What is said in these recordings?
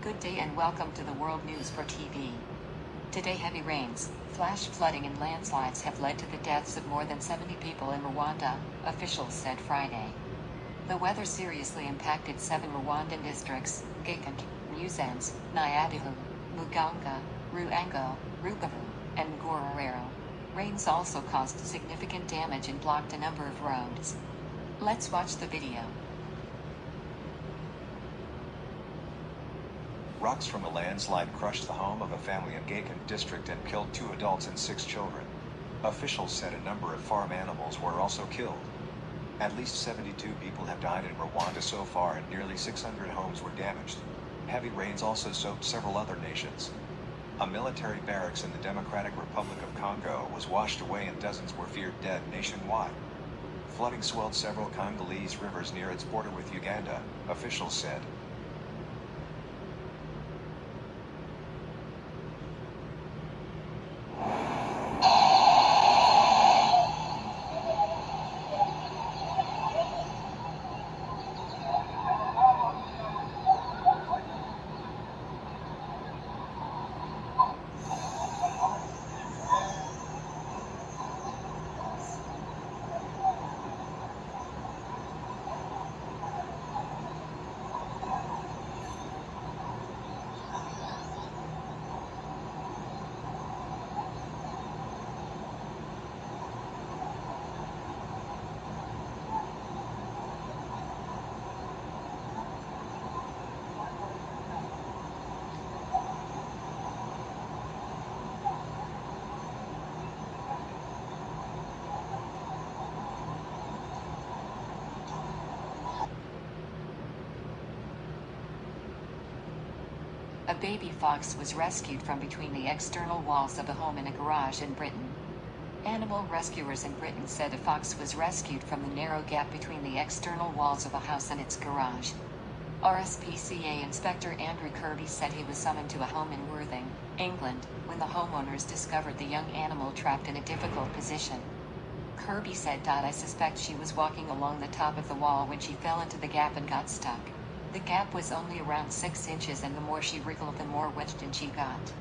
Good day and welcome to the World News for TV. Today heavy rains, flash flooding and landslides have led to the deaths of more than 70 people in Rwanda, officials said Friday. The weather seriously impacted 7 Rwandan districts, Gikant, Muzanz, Nyabihu, Muganga, Ruango, Rubavu, and Ngororero. Rains also caused significant damage and blocked a number of roads. Let's watch the video. Rocks from a landslide crushed the home of a family in Gikant district and killed 2 adults and 6 children. Officials said a number of farm animals were also killed. At least 72 people have died in Rwanda so far and nearly 600 homes were damaged. Heavy rains also soaked several other nations. A military barracks in the Democratic Republic of Congo was washed away and dozens were feared dead nationwide. Flooding swelled several Congolese rivers near its border with Uganda, officials said. A baby fox was rescued from between the external walls of a home in a garage in Britain. Animal rescuers in Britain said a fox was rescued from the narrow gap between the external walls of a house and its garage. RSPCA Inspector Andrew Kirby said he was summoned to a home in Worthing, England, when the homeowners discovered the young animal trapped in a difficult position. Kirby said, "I suspect she was walking along the top of the wall when she fell into the gap and got stuck. The gap was only around 6 inches and the more she wriggled the more wedged in she got."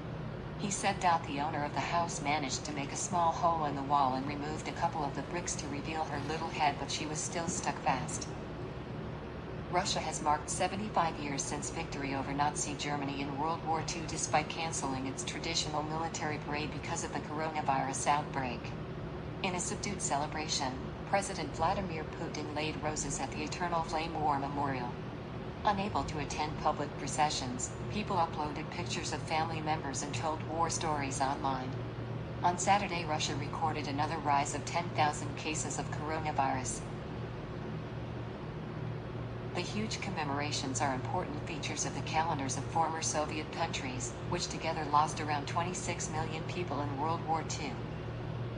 He said the owner of the house managed to make a small hole in the wall and removed a couple of the bricks to reveal her little head, but she was still stuck fast. Russia has marked 75 years since victory over Nazi Germany in World War II despite canceling its traditional military parade because of the coronavirus outbreak. In a subdued celebration, President Vladimir Putin laid roses at the Eternal Flame War Memorial. Unable to attend public processions, people uploaded pictures of family members and told war stories online. On Saturday, Russia recorded another rise of 10,000 cases of coronavirus. The huge commemorations are important features of the calendars of former Soviet countries, which together lost around 26 million people in World War II.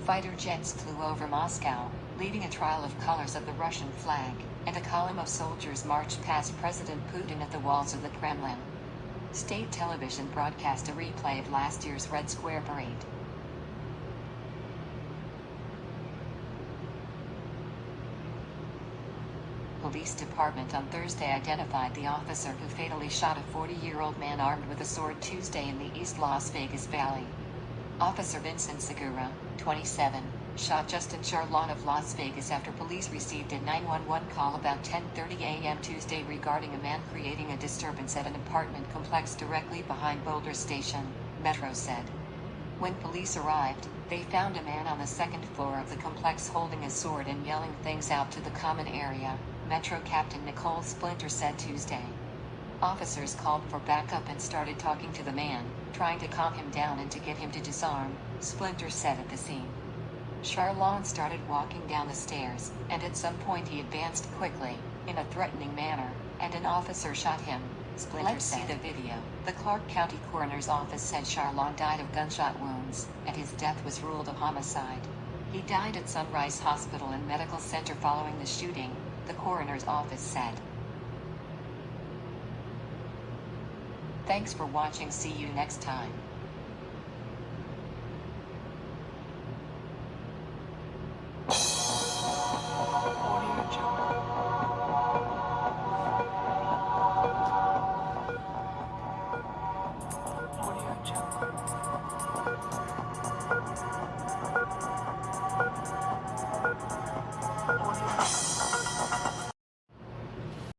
Fighter jets flew over Moscow, leading a trail of colors of the Russian flag, and a column of soldiers marched past President Putin at the walls of the Kremlin. State television broadcast a replay of last year's Red Square parade. Police department on Thursday identified the officer who fatally shot a 40-year-old man armed with a sword Tuesday in the East Las Vegas Valley. Officer Vincent Segura, 27, shot Justin Charlon of Las Vegas after police received a 911 call about 10:30 a.m. Tuesday regarding a man creating a disturbance at an apartment complex directly behind Boulder Station, Metro said. When police arrived, they found a man on the second floor of the complex holding a sword and yelling things out to the common area, Metro Captain Nicole Splinter said Tuesday. Officers called for backup and started talking to the man, trying to calm him down and to get him to disarm, Splinter said at the scene. Charlon started walking down the stairs, and at some point he advanced quickly, in a threatening manner, and an officer shot him, Splinter said. Let's see the video. The Clark County Coroner's Office said Charlon died of gunshot wounds, and his death was ruled a homicide. He died at Sunrise Hospital and Medical Center following the shooting, the coroner's office said. Thanks for watching. See you next time.